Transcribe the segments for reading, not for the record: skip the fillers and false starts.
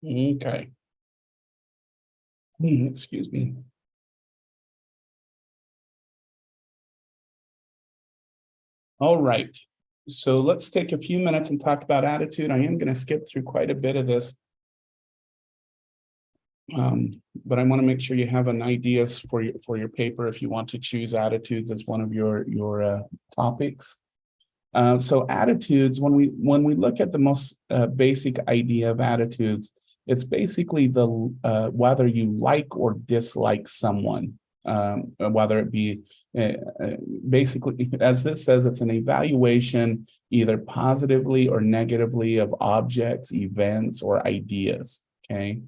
Okay. Excuse me. All right. So let's take a few minutes and talk about attitude. I am going to skip through quite a bit of this, but I want to make sure you have an ideas for your paper if you want to choose attitudes as one of your topics. So attitudes, when we look at the most basic idea of attitudes, it's basically the whether you like or dislike someone, whether it be basically, as this says, it's an evaluation either positively or negatively of objects, events, or ideas. Okay.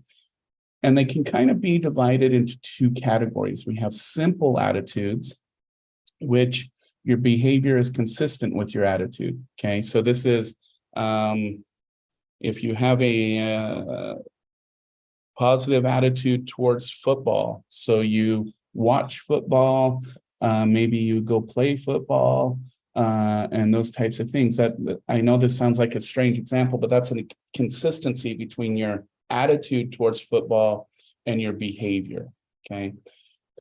And they can kind of be divided into two categories. We have simple attitudes, which your behavior is consistent with your attitude. Okay, so this is if you have a positive attitude towards football, so you watch football, maybe you go play football, and those types of things. That I know this sounds like a strange example, but that's a consistency between your attitude towards football and your behavior. Okay,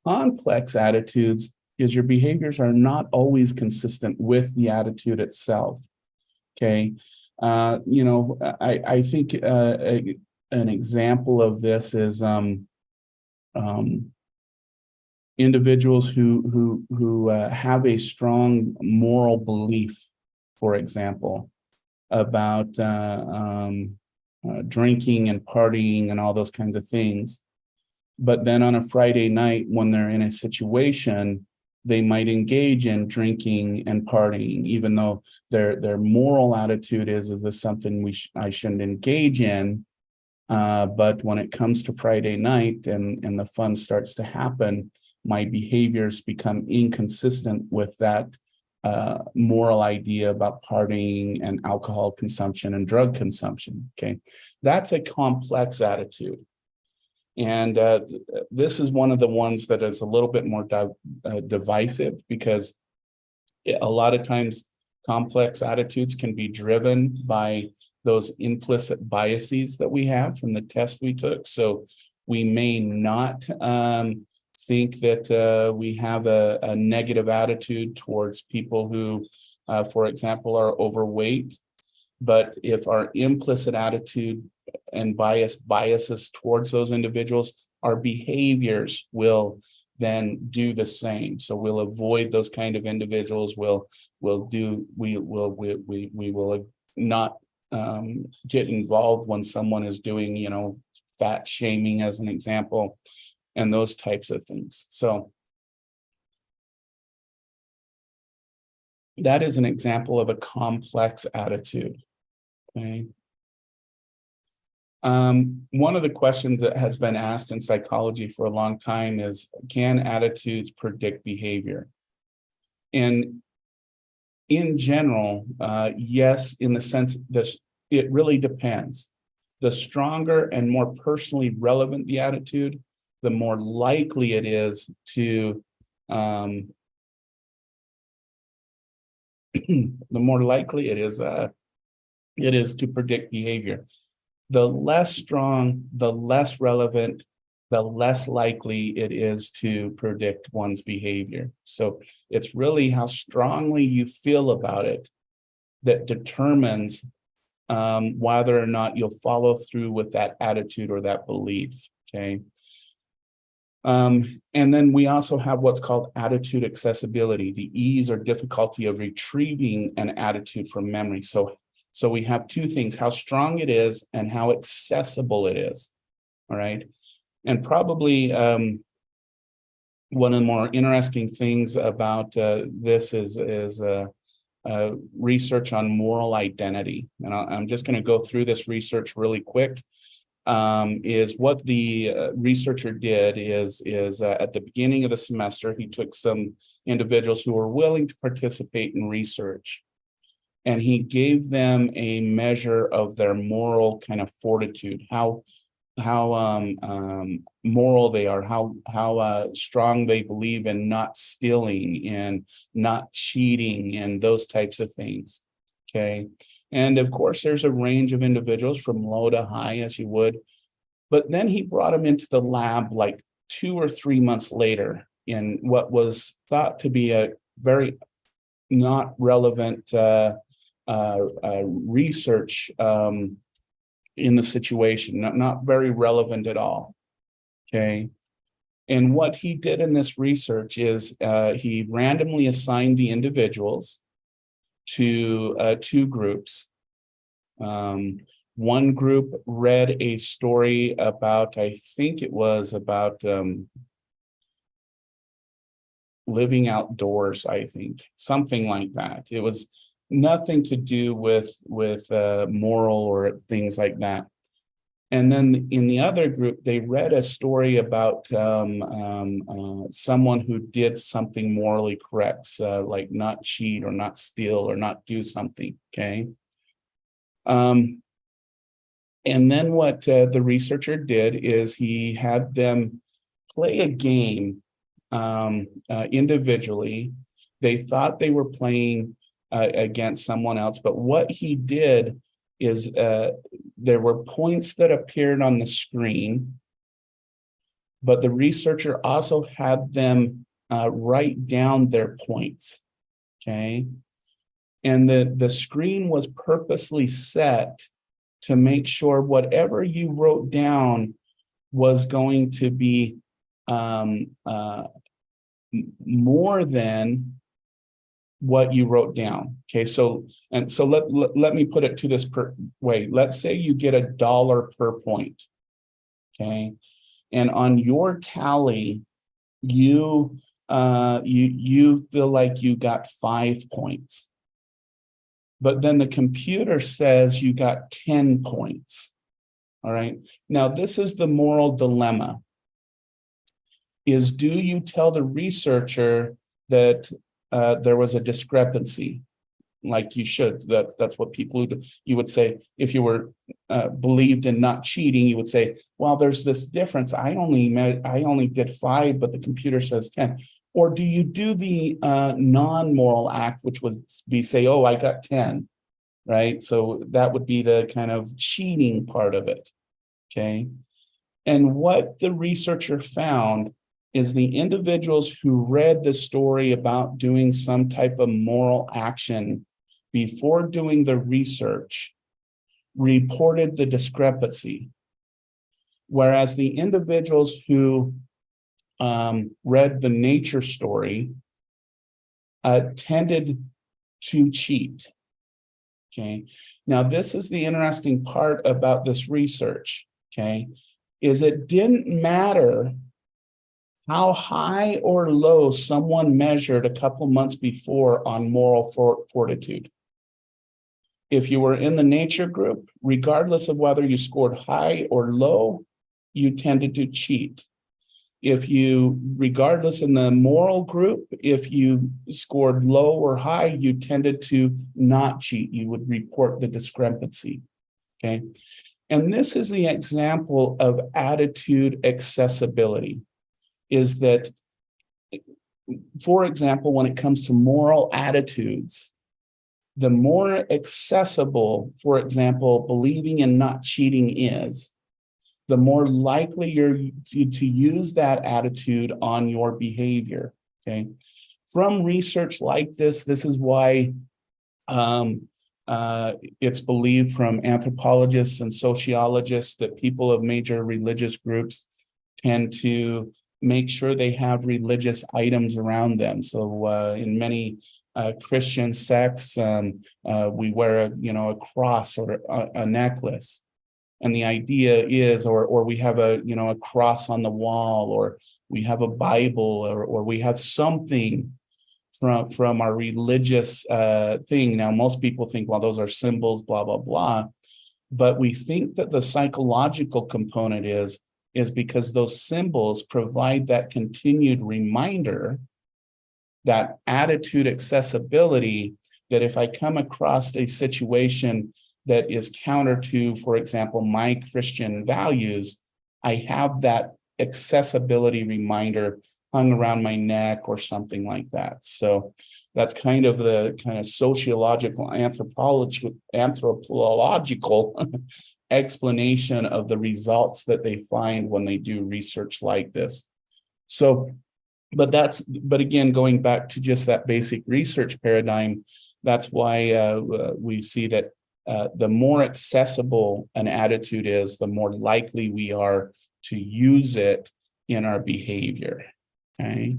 complex attitudes is your behaviors are not always consistent with the attitude itself. Okay. I think an example of this is individuals who have a strong moral belief, for example, about drinking and partying and all those kinds of things. But then on a Friday night, when they're in a situation, they might engage in drinking and partying, even though their moral attitude is this something I shouldn't engage in? But when it comes to Friday night and the fun starts to happen, my behaviors become inconsistent with that moral idea about partying and alcohol consumption and drug consumption. Okay, that's a complex attitude. And this is one of the ones that is a little bit more divisive, because a lot of times complex attitudes can be driven by those implicit biases that we have from the test we took. So we may not think that we have a negative attitude towards people who, for example, are overweight. But if our implicit attitude and biases towards those individuals, our behaviors will then do the same. So we'll avoid those kind of individuals. We will not get involved when someone is doing, fat shaming, as an example, and those types of things. So that is an example of a complex attitude. Okay. One of the questions that has been asked in psychology for a long time is, can attitudes predict behavior? And in general, yes, in the sense that it really depends. The stronger and more personally relevant the attitude, the more likely it is to to predict behavior. The less strong, the less relevant, the less likely it is to predict one's behavior. So it's really how strongly you feel about it that determines whether or not you'll follow through with that attitude or that belief. Okay. And then we also have what's called attitude accessibility, the ease or difficulty of retrieving an attitude from memory. So we have two things: how strong it is and how accessible it is. All right. And probably one of the more interesting things about this is research on moral identity. And I'm just going to go through this research really quick. Is what the researcher did is at the beginning of the semester, he took some individuals who were willing to participate in research, and he gave them a measure of their moral kind of fortitude, how moral they are, how strong they believe in not stealing and not cheating and those types of things. Okay. And of course, there's a range of individuals from low to high, as you would. But then he brought him into the lab like 2 or 3 months later in what was thought to be a very not relevant research in the situation, not very relevant at all. Okay. And what he did in this research is he randomly assigned the individuals to 2 groups. One group read a story about, I think it was about living outdoors, I think, something like that. It was nothing to do with moral or things like that. And then in the other group, they read a story about someone who did something morally correct, like not cheat or not steal or not do something, okay? And then what the researcher did is he had them play a game individually. They thought they were playing against someone else, but what he did is there were points that appeared on the screen, but the researcher also had them write down their points, okay? And the screen was purposely set to make sure whatever you wrote down was going to be more than what you wrote down. Okay, so let me put it to this way. Let's say you get $1 per point. Okay, and on your tally, you feel like you got 5 points. But then the computer says you got 10 points. All right. Now, this is the moral dilemma. Is do you tell the researcher that there was a discrepancy? Like you should. That's what people do. You would say, if you were believed in not cheating, you would say, well, there's this difference. I only did 5, but the computer says 10. Or do you do the non-moral act, which would be say, oh, I got 10, right? So that would be the kind of cheating part of it, okay? And what the researcher found is the individuals who read the story about doing some type of moral action before doing the research reported the discrepancy, whereas the individuals who read the nature story tended to cheat. Okay. Now, this is the interesting part about this research. Okay, is it didn't matter how high or low someone measured a couple months before on moral fortitude. If you were in the nature group, regardless of whether you scored high or low, you tended to cheat. If you, regardless in the moral group, if you scored low or high, you tended to not cheat. You would report the discrepancy, okay? And this is the example of attitude accessibility, is that, for example, when it comes to moral attitudes, the more accessible, for example, believing in not cheating is, the more likely you're to use that attitude on your behavior, okay? From research like this is why it's believed from anthropologists and sociologists that people of major religious groups tend to make sure they have religious items around them. So in many Christian sects, we wear a cross or a necklace. And the idea is, or we have a cross on the wall, or we have a Bible, or we have something from our religious thing. Now, most people think, well, those are symbols, blah, blah, blah. But we think that the psychological component is because those symbols provide that continued reminder, that attitude accessibility, that if I come across a situation that is counter to, for example, my Christian values, I have that accessibility reminder hung around my neck or something like that. So that's kind of the kind of sociological, anthropological explanation of the results that they find when they do research like this. So, but again, going back to just that basic research paradigm, that's why we see that the more accessible an attitude is, the more likely we are to use it in our behavior. Okay.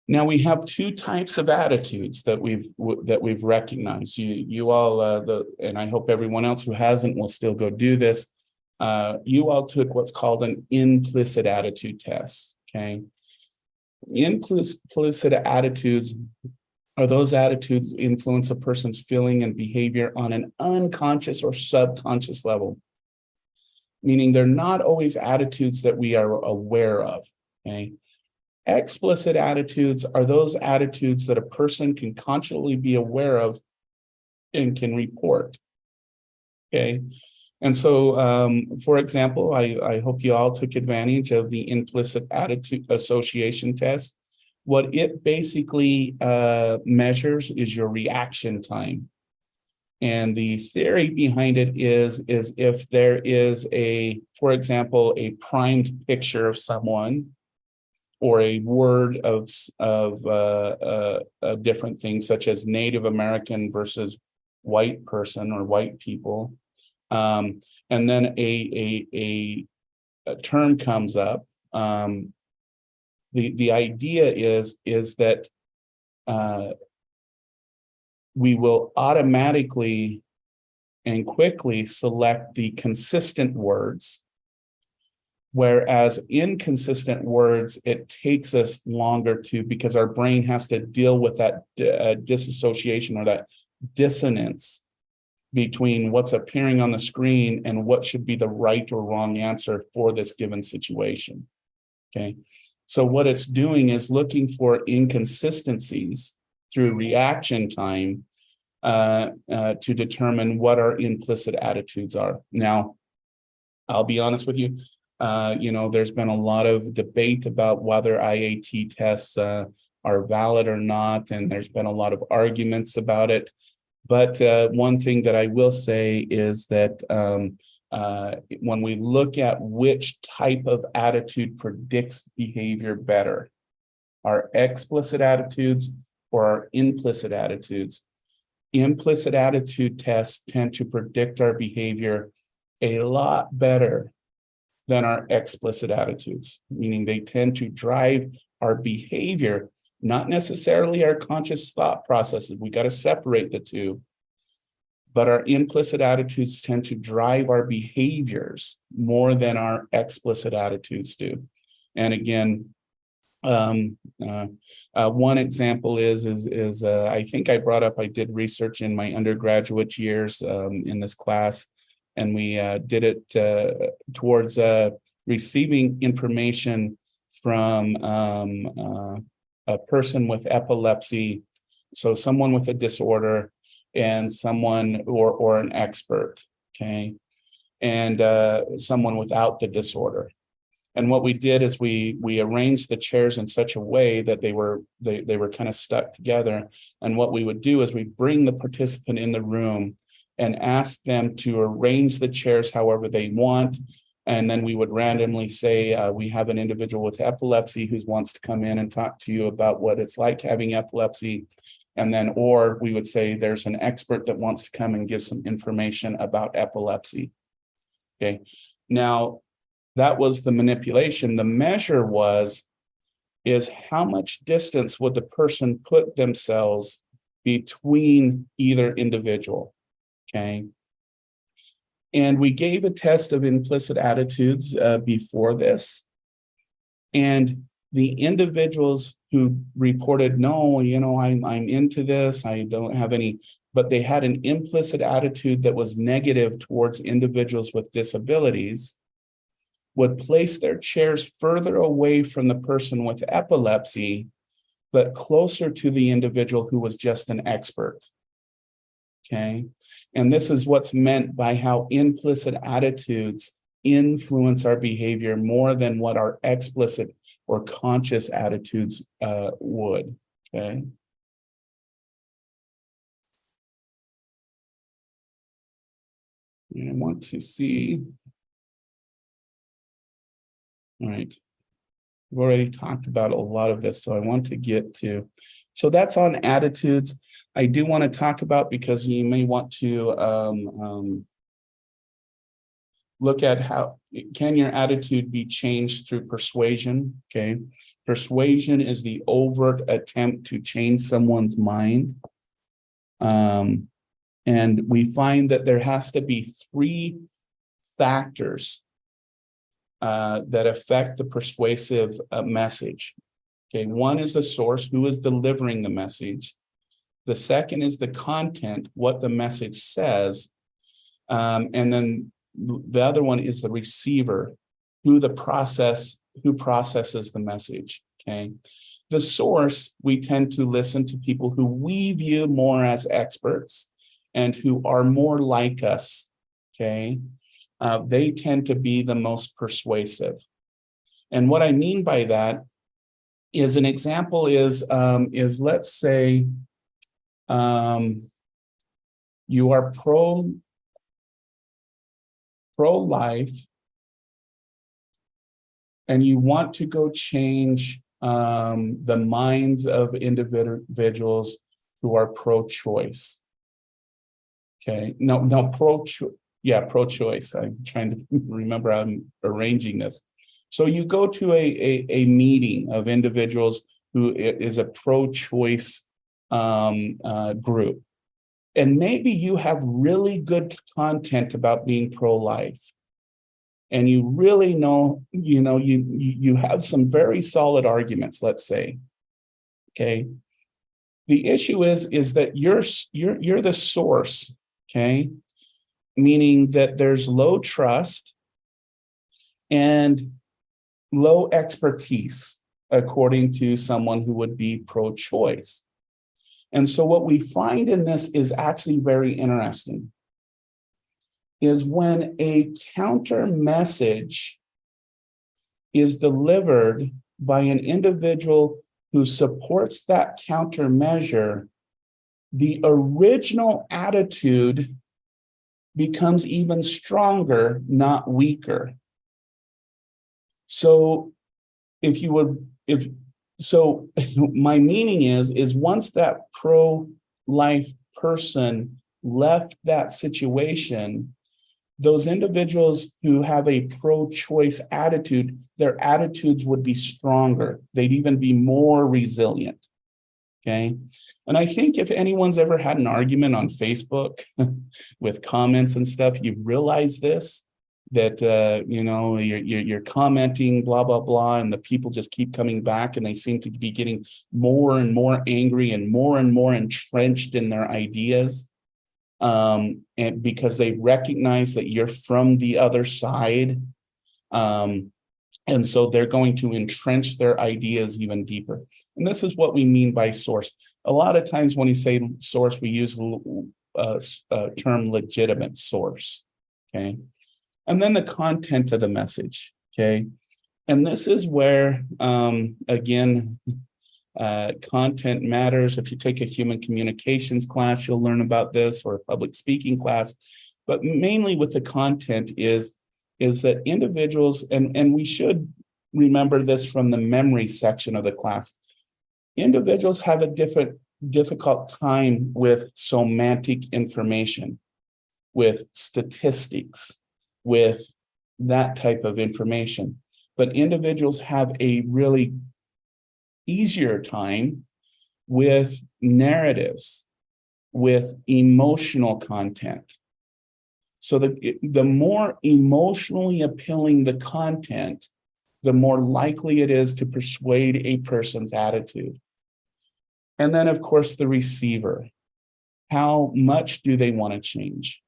Now we have two types of attitudes that we've recognized. You all, and I hope everyone else who hasn't will still go do this. You all took what's called an implicit attitude test. Okay, implicit attitudes are those attitudes influence a person's feeling and behavior on an unconscious or subconscious level, meaning they're not always attitudes that we are aware of. Okay. Explicit attitudes are those attitudes that a person can consciously be aware of and can report. Okay. And so, for example, I hope you all took advantage of the implicit attitude association test. What it basically measures is your reaction time. And the theory behind it is if there is for example, a primed picture of someone, or a word of different things, such as Native American versus white person or white people, and then a term comes up. The idea is that we will automatically and quickly select the consistent words, whereas inconsistent words, it takes us longer to, because our brain has to deal with that disassociation or that dissonance between what's appearing on the screen and what should be the right or wrong answer for this given situation. Okay, so what it's doing is looking for inconsistencies through reaction time to determine what our implicit attitudes are. Now, I'll be honest with you. There's been a lot of debate about whether IAT tests are valid or not, and there's been a lot of arguments about it. But one thing that I will say is that when we look at which type of attitude predicts behavior better, our explicit attitudes or our implicit attitudes, implicit attitude tests tend to predict our behavior a lot better than our explicit attitudes, meaning they tend to drive our behavior, not necessarily our conscious thought processes. We got to separate the two. But our implicit attitudes tend to drive our behaviors more than our explicit attitudes do. And again, one example is I think I brought up, I did research in my undergraduate years in this class, and we did it towards receiving information from a person with epilepsy, so someone with a disorder, and someone or an expert, okay, and someone without the disorder. And what we did is we arranged the chairs in such a way that they were kind of stuck together. And what we would do is we bring the participant in the room and ask them to arrange the chairs however they want. And then we would randomly say, we have an individual with epilepsy who wants to come in and talk to you about what it's like having epilepsy. And then, or we would say there's an expert that wants to come and give some information about epilepsy. Okay. Now, that was the manipulation. The measure is how much distance would the person put themselves between either individual. Okay. And we gave a test of implicit attitudes before this. And the individuals who reported, no, I'm into this, I don't have any, but they had an implicit attitude that was negative towards individuals with disabilities, would place their chairs further away from the person with epilepsy, but closer to the individual who was just an expert. Okay. And this is what's meant by how implicit attitudes influence our behavior more than what our explicit or conscious attitudes would. Okay. And I want to see. All right. We've already talked about a lot of this, so I want to get to. So that's on attitudes. I do want to talk about, because you may want to look at how can your attitude be changed through persuasion. Okay. Persuasion is the overt attempt to change someone's mind. And we find that there has to be three factors that affect the persuasive message. Okay, one is the source, who is delivering the message. The second is the content, what the message says. And then the other one is the receiver, who processes the message. Okay. The source, we tend to listen to people who we view more as experts and who are more like us. Okay. They tend to be the most persuasive. And what I mean by that is, an example is let's say you are pro-life and you want to go change the minds of individuals who are pro-choice. Okay, no, pro-choice. I'm trying to remember how I'm arranging this. So you go to a meeting of individuals who is a pro-choice group. And maybe you have really good content about being pro-life. And you really know, you have some very solid arguments, let's say. Okay. The issue is that you're the source, okay? Meaning that there's low trust and low expertise, according to someone who would be pro-choice. And so what we find in this is actually very interesting, is when a counter message is delivered by an individual who supports that countermeasure, the original attitude becomes even stronger, not weaker. So my meaning is once that pro-life person left that situation, those individuals who have a pro-choice attitude, their attitudes would be stronger. They'd even be more resilient. Okay. And I think if anyone's ever had an argument on Facebook with comments and stuff, you realize this, that you're commenting blah blah blah, and the people just keep coming back, and they seem to be getting more and more angry and more entrenched in their ideas, and because they recognize that you're from the other side, and so they're going to entrench their ideas even deeper. And this is what we mean by source. A lot of times when you say source, we use term legitimate source. Okay. And then the content of the message. Okay. And this is where, again, content matters. If you take a human communications class, you'll learn about this, or a public speaking class. But mainly with the content is that individuals, and we should remember this from the memory section of the class, individuals have a difficult time with semantic information, with statistics, with that type of information. But individuals have a really easier time with narratives, with emotional content. So the more emotionally appealing the content, the more likely it is to persuade a person's attitude. And then, of course, the receiver. How much do they want to change?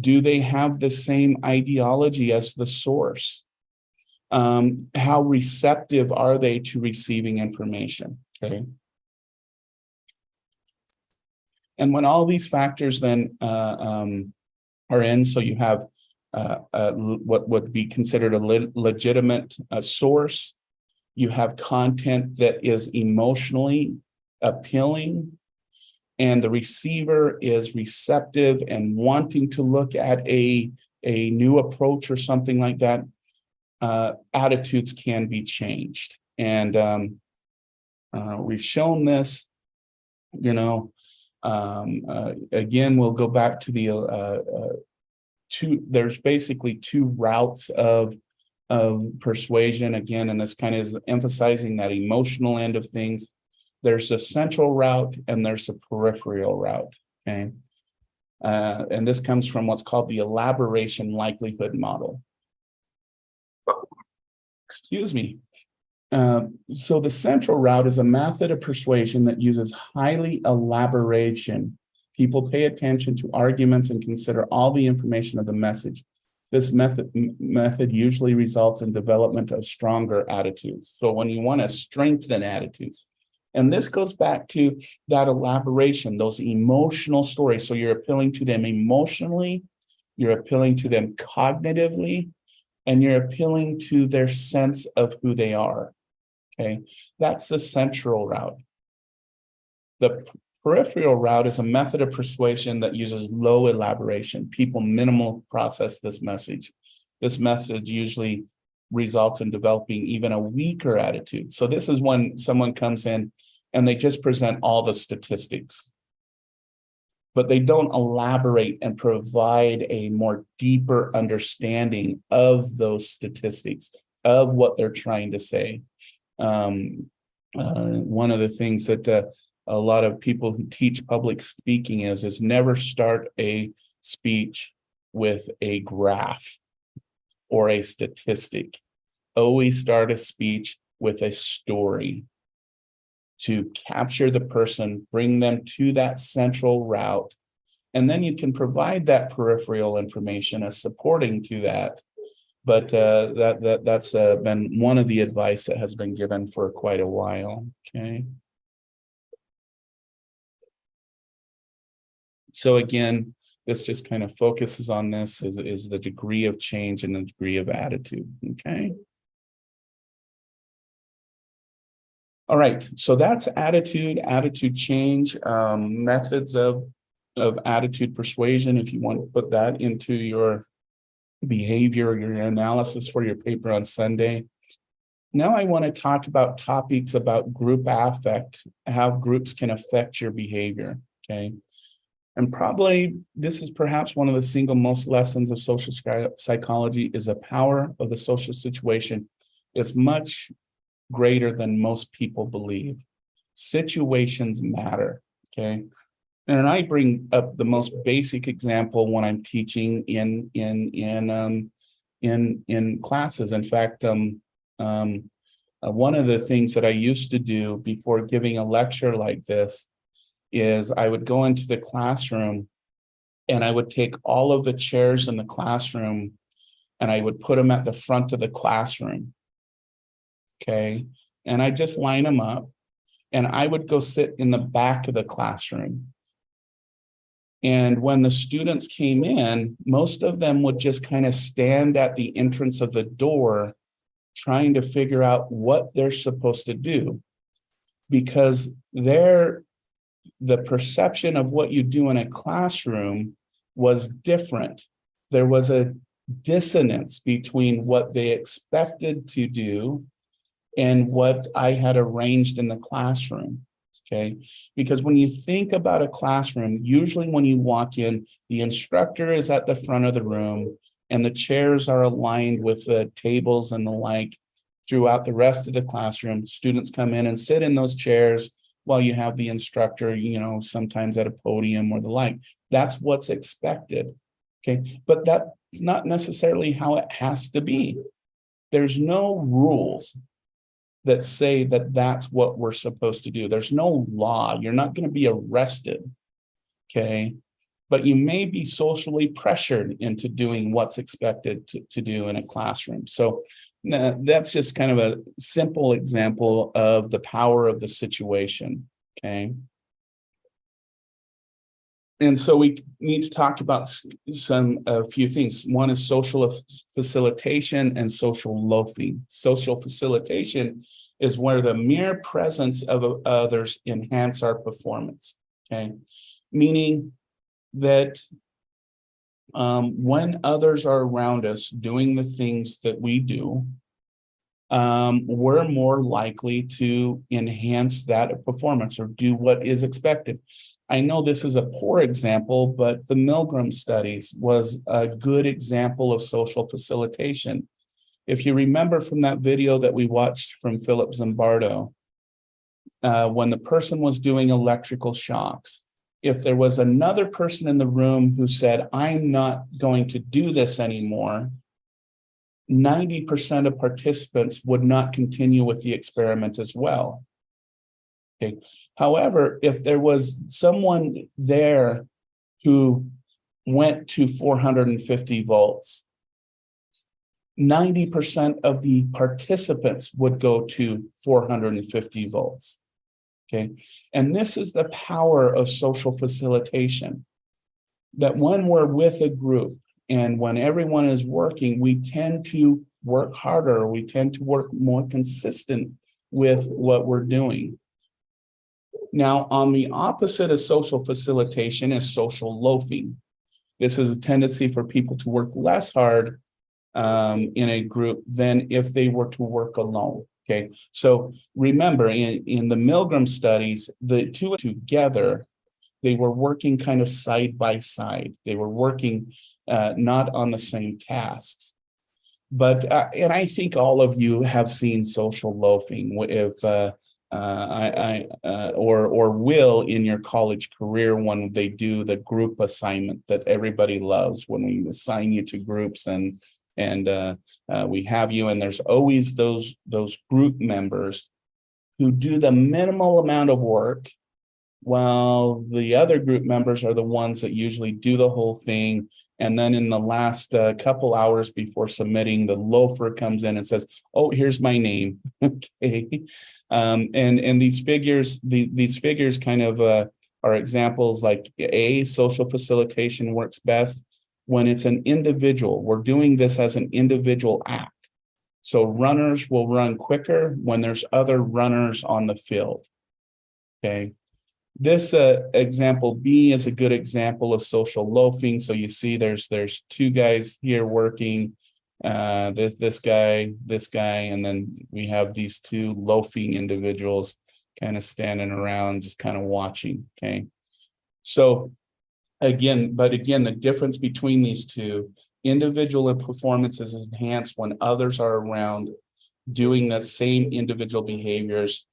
Do they have the same ideology as the source? How receptive are they to receiving information? Okay. And when all these factors then are in, so you have what would be considered a legitimate source, you have content that is emotionally appealing, and the receiver is receptive and wanting to look at a new approach or something like that, attitudes can be changed. And we've shown this, again, we'll go back to the there's basically two routes of persuasion, again, and this kind of is emphasizing that emotional end of things. There's a central route and there's a peripheral route, okay? And this comes from what's called the elaboration likelihood model. Excuse me. So the central route is a method of persuasion that uses highly elaboration. People pay attention to arguments and consider all the information of the message. This method usually results in development of stronger attitudes. So when you want to strengthen attitudes, and this goes back to that elaboration, those emotional stories. So you're appealing to them emotionally, you're appealing to them cognitively, and you're appealing to their sense of who they are. Okay, that's the central route. The peripheral route is a method of persuasion that uses low elaboration. People minimal process this message. This method usually results in developing even a weaker attitude. So this is when someone comes in and they just present all the statistics, but they don't elaborate and provide a more deeper understanding of those statistics, of what they're trying to say. One of the things that a lot of people who teach public speaking is never start a speech with a graph or a statistic. Always start a speech with a story to capture the person, bring them to that central route, and then you can provide that peripheral information as supporting to that. But that's been one of the advice that has been given for quite a while. Okay. So again, this just kind of focuses on this is the degree of change and the degree of attitude. Okay. All right. So that's attitude change, methods of attitude persuasion. If you want to put that into your behavior, your analysis for your paper on Sunday. Now I want to talk about topics about group affect, how groups can affect your behavior, okay? And probably this is perhaps one of the single most lessons of social psychology is the power of the social situation is much greater than most people believe. Situations matter, okay? And I bring up the most basic example when I'm teaching in classes. In fact, one of the things that I used to do before giving a lecture like this is I would go into the classroom and I would take all of the chairs in the classroom and I would put them at the front of the classroom. Okay, and I just line them up, and I would go sit in the back of the classroom. And when the students came in, most of them would just kind of stand at the entrance of the door trying to figure out what they're supposed to do, because the perception of what you do in a classroom was different. There was a dissonance between what they expected to do and what I had arranged in the classroom. Okay, because when you think about a classroom, usually when you walk in, the instructor is at the front of the room and the chairs are aligned with the tables and the like throughout the rest of the classroom. Students come in and sit in those chairs while you have the instructor, sometimes at a podium or the like. That's what's expected. Okay, but that's not necessarily how it has to be. There's no rules that say that that's what we're supposed to do. There's no law. You're not going to be arrested, okay? But you may be socially pressured into doing what's expected to do in a classroom. So Now, that's just kind of a simple example of the power of the situation, okay? And so we need to talk about a few things. One is social facilitation and social loafing. Social facilitation is where the mere presence of others enhance our performance, okay? Meaning that when others are around us doing the things that we do, we're more likely to enhance that performance or do what is expected. I know this is a poor example, but the Milgram studies was a good example of social facilitation. If you remember from that video that we watched from Philip Zimbardo, when the person was doing electrical shocks, if there was another person in the room who said, I'm not going to do this anymore, 90% of participants would not continue with the experiment as well. Okay. However, if there was someone there who went to 450 volts, 90% of the participants would go to 450 volts. Okay. And this is the power of social facilitation, that when we're with a group and when everyone is working, we tend to work harder, we tend to work more consistent with what we're doing. Now, on the opposite of social facilitation is social loafing. This is a tendency for people to work less hard in a group than if they were to work alone. Okay, so remember in the Milgram studies, the two together, they were working kind of side by side. They were working not on the same tasks. But and I think all of you have seen social loafing if or will in your college career when they do the group assignment that everybody loves, when we assign you to groups and we have you, and there's always those group members who do the minimal amount of work, while the other group members are the ones that usually do the whole thing. And then in the last couple hours before submitting, the loafer comes in and says, oh, here's my name. Okay. And these figures kind of are examples like social facilitation works best when it's an individual. We're doing this as an individual act. So runners will run quicker when there's other runners on the field. Okay. This example B is a good example of social loafing. So you see there's two guys here working, this guy, and then we have these two loafing individuals kind of standing around, just kind of watching, okay? So again, the difference between these two, individual performance is enhanced when others are around doing the same individual behaviors.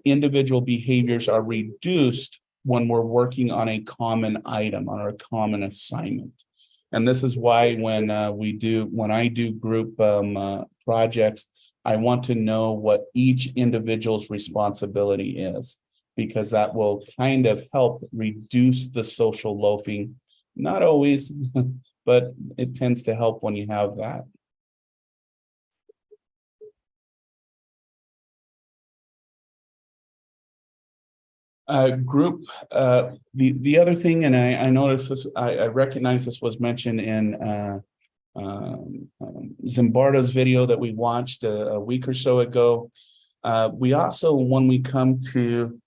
Individual behaviors are reduced when we're working on a common item, on a common assignment. And this is why when I do group projects, I want to know what each individual's responsibility is, because that will kind of help reduce the social loafing. Not always, but it tends to help when you have that. Group, the other thing, and I noticed this, I recognize this was mentioned in Zimbardo's video that we watched a week or so ago. We also, when we come to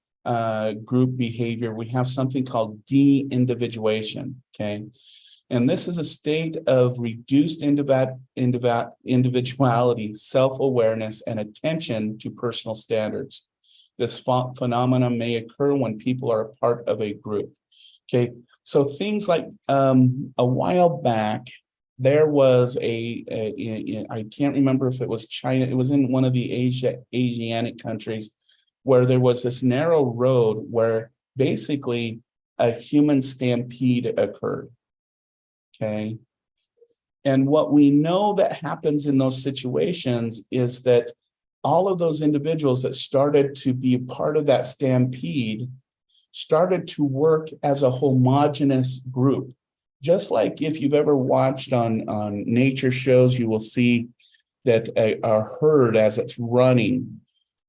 group behavior, we have something called de-individuation, okay? And this is a state of reduced individuality, self-awareness, and attention to personal standards. This phenomenon may occur when people are a part of a group. Okay, so things like a while back, there was I can't remember if it was China, it was in one of the Asiatic countries, where there was this narrow road where basically a human stampede occurred. Okay, and what we know that happens in those situations is that all of those individuals that started to be a part of that stampede started to work as a homogeneous group. Just like if you've ever watched on nature shows, you will see that a herd, as it's running,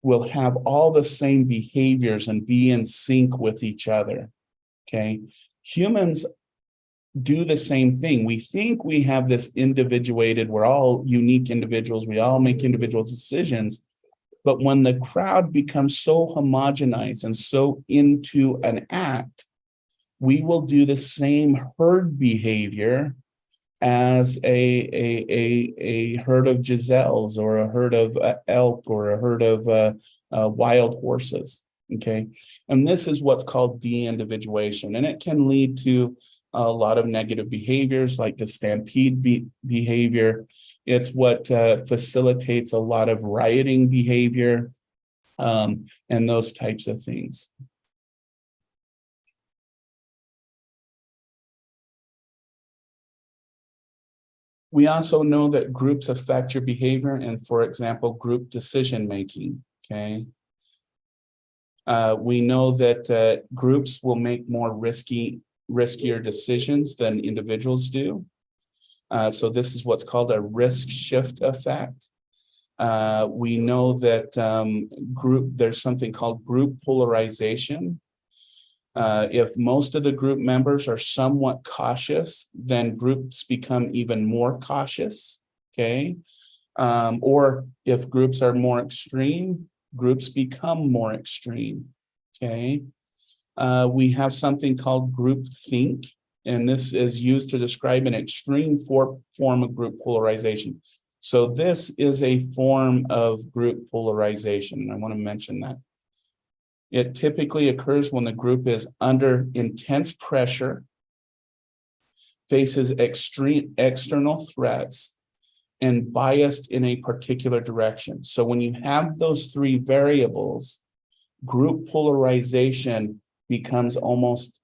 will have all the same behaviors and be in sync with each other. Okay. Humans do the same thing. We think we have this individuated, we're all unique individuals, we all make individual decisions. But when the crowd becomes so homogenized and so into an act, we will do the same herd behavior as a herd of gazelles or a herd of elk or a herd of wild horses. Okay. And this is what's called de-individuation. And it can lead to a lot of negative behaviors like the stampede behavior. It's what facilitates a lot of rioting behavior and those types of things. We also know that groups affect your behavior and, for example, group decision-making, okay? We know that groups will make more riskier decisions than individuals do. So this is what's called a risk shift effect. We know that there's something called group polarization. If most of the group members are somewhat cautious, then groups become even more cautious, okay? Or if groups are more extreme, groups become more extreme, okay? We have something called group think, and this is used to describe an extreme form of group polarization. So this is a form of group polarization, and I want to mention that. It typically occurs when the group is under intense pressure, faces extreme external threats, and biased in a particular direction. So when you have those three variables, group polarization becomes almost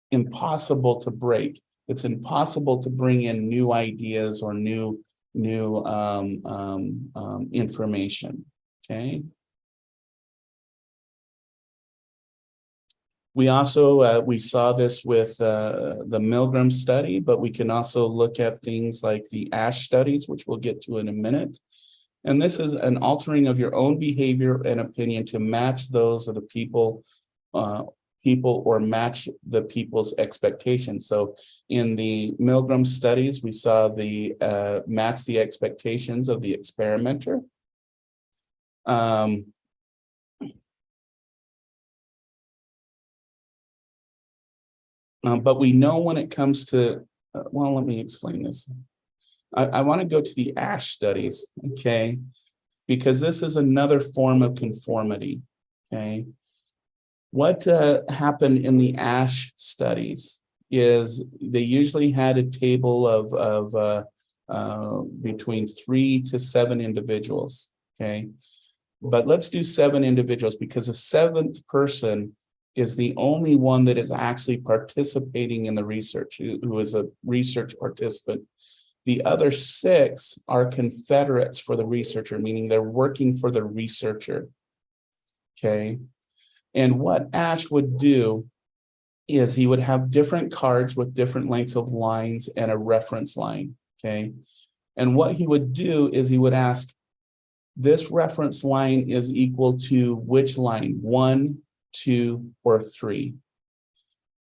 impossible to break. It's impossible to bring in new ideas or new information, okay? We also, we saw this with the Milgram study, but we can also look at things like the ASH studies, which we'll get to in a minute. And this is an altering of your own behavior and opinion to match those of the people or match the people's expectations. So in the Milgram studies, we saw the match the expectations of the experimenter. But we know when it comes to, well, let me explain this. I want to go to the ASH studies, okay? Because this is another form of conformity, okay? What happened in the ASH studies is they usually had a table of between 3 to 7 individuals, okay? But let's do 7 individuals because the 7th person is the only one that is actually participating in the research, who is a research participant. The other 6 are confederates for the researcher, meaning they're working for the researcher, okay? And what Ash would do is he would have different cards with different lengths of lines and a reference line, okay? And what he would do is he would ask, this reference line is equal to which line, 1, 2, or 3?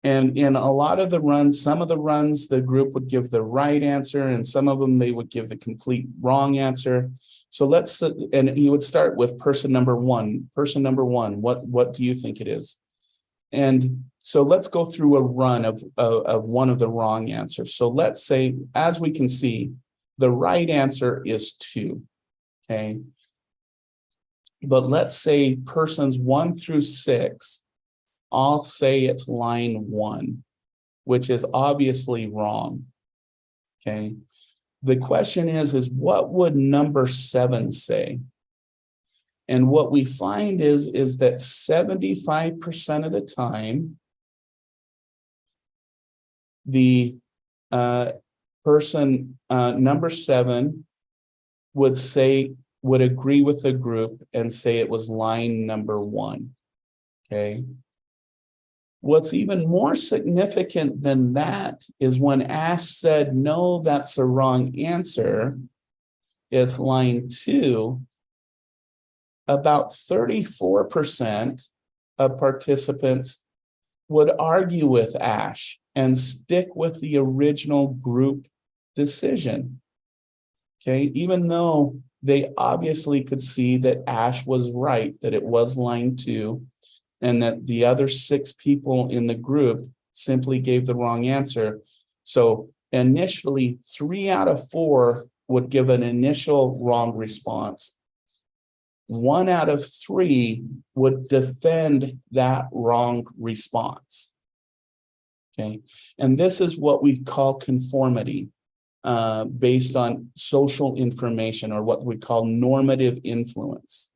And in a lot of the runs, some of the runs, the group would give the right answer, and some of them, they would give the complete wrong answer. So let's, and he would start with person number 1. Person number 1, what do you think it is? And so let's go through a run of one of the wrong answers. So let's say, as we can see, the right answer is 2, okay? But let's say persons 1 through 6, I'll say it's line 1, which is obviously wrong, okay? The question is what would number 7 say? And what we find is that 75% of the time, the person number 7 would agree with the group and say it was line number 1, okay? What's even more significant than that is when Ash said, no, that's the wrong answer, it's line 2, about 34% of participants would argue with Ash and stick with the original group decision. Okay, even though they obviously could see that Ash was right, that it was line 2, and that the other 6 people in the group simply gave the wrong answer. So initially, 3 out of 4 would give an initial wrong response. 1 out of 3 would defend that wrong response. Okay, and this is what we call conformity, based on social information, or what we call normative influence.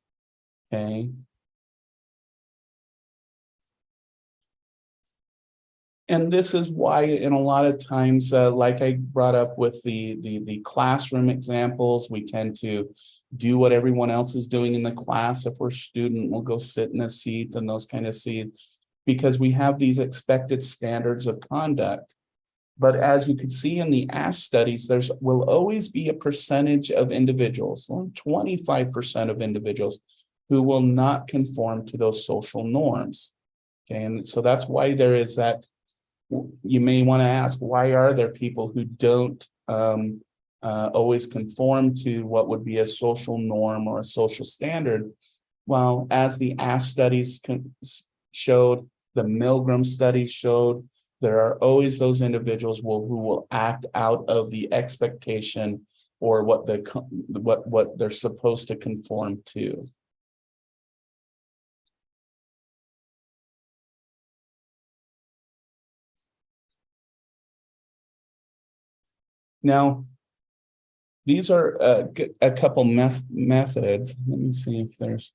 Okay. And this is why, in a lot of times, like I brought up with the classroom examples, we tend to do what everyone else is doing in the class. If we're a student, we'll go sit in a seat and those kind of seats, because we have these expected standards of conduct. But as you can see in the ASH studies, there will always be a percentage of individuals, 25% of individuals, who will not conform to those social norms. Okay, and so that's why there is that. You may want to ask, why are there people who don't always conform to what would be a social norm or a social standard? Well, as the ASH studies showed, the Milgram studies showed, there are always those individuals who will act out of the expectation or what they're supposed to conform to. Now, these are a couple methods. Let me see if there's,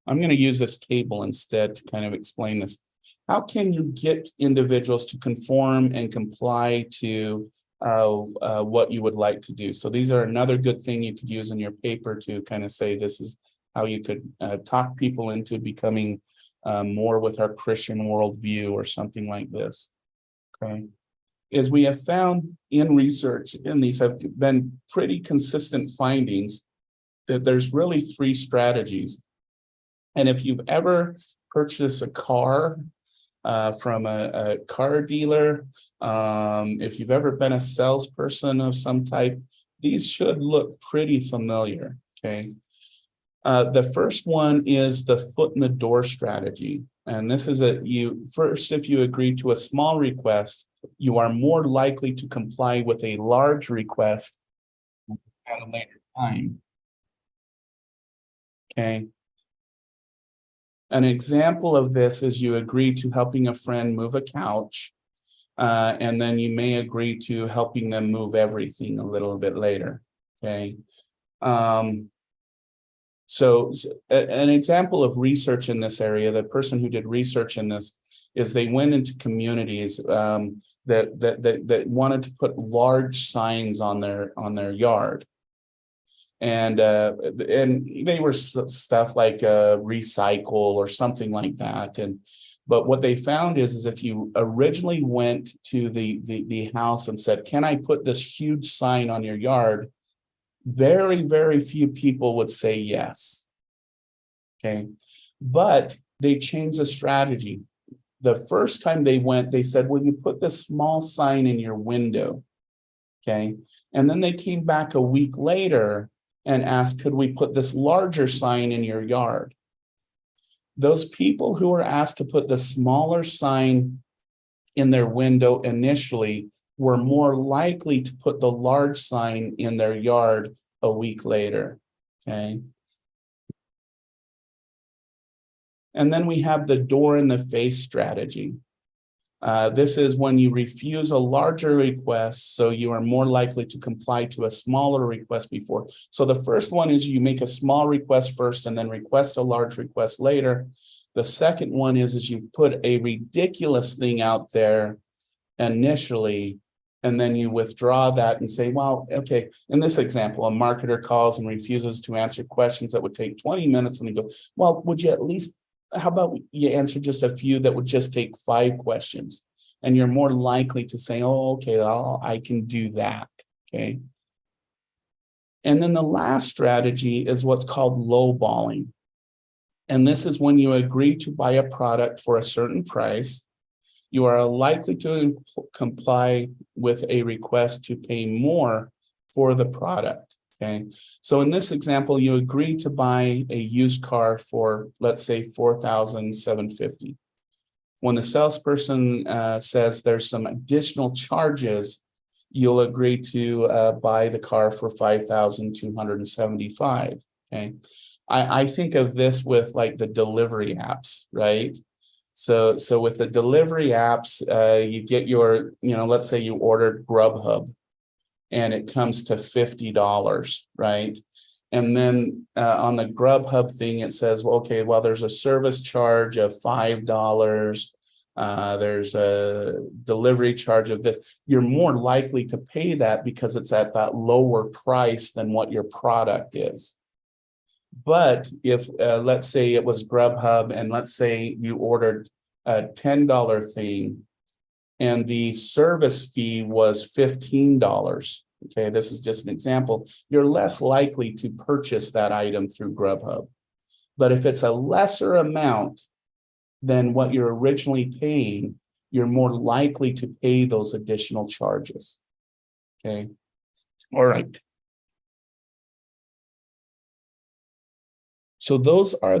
I'm going to use this table instead to kind of explain this. How can you get individuals to conform and comply to what you would like to do? So these are another good thing you could use in your paper to kind of say, this is how you could talk people into becoming more with our Christian worldview or something like this. Okay. Is we have found in research, and these have been pretty consistent findings, that there's really 3 strategies. And if you've ever purchased a car from a car dealer, if you've ever been a salesperson of some type, these should look pretty familiar, okay? The first one is the foot in the door strategy. And this is if you agree to a small request, you are more likely to comply with a large request at a later time. Okay. An example of this is you agree to helping a friend move a couch, and then you may agree to helping them move everything a little bit later. Okay. So an example of research in this area, the person who did research in this, is they went into communities that wanted to put large signs on their yard, and they were stuff like recycle or something like that. But what they found is if you originally went to the house and said, "Can I put this huge sign on your yard?" very, very few people would say yes. Okay, but they changed the strategy. The first time they went, they said, "Will you put this small sign in your window?" Okay. And then they came back a week later and asked, "Could we put this larger sign in your yard?" Those people who were asked to put the smaller sign in their window initially were more likely to put the large sign in their yard a week later. Okay. And then we have the door in the face strategy. This is when you refuse a larger request, so you are more likely to comply to a smaller request before. So the first one is you make a small request first and then request a large request later. The second one is you put a ridiculous thing out there initially, and then you withdraw that and say, well, okay, in this example, a marketer calls and refuses to answer questions that would take 20 minutes, and they go, well, would you at least how about you answer just a few that would just take 5 questions, and you're more likely to say, oh, okay, I can do that, okay? And then the last strategy is what's called lowballing. And this is when you agree to buy a product for a certain price. You are likely to comply with a request to pay more for the product, okay? So in this example, you agree to buy a used car for, let's say, $4,750. When the salesperson says there's some additional charges, you'll agree to buy the car for $5,275, okay? I think of this with like the delivery apps, right? So with the delivery apps, you get your, let's say you ordered Grubhub and it comes to $50, right? And then on the Grubhub thing, it says, well, okay, well, there's a service charge of $5. There's a delivery charge of this. You're more likely to pay that because it's at that lower price than what your product is. But if, let's say it was Grubhub, and let's say you ordered a $10 thing and the service fee was $15, okay, this is just an example, you're less likely to purchase that item through Grubhub. But if it's a lesser amount than what you're originally paying, you're more likely to pay those additional charges, okay? All right. So those are the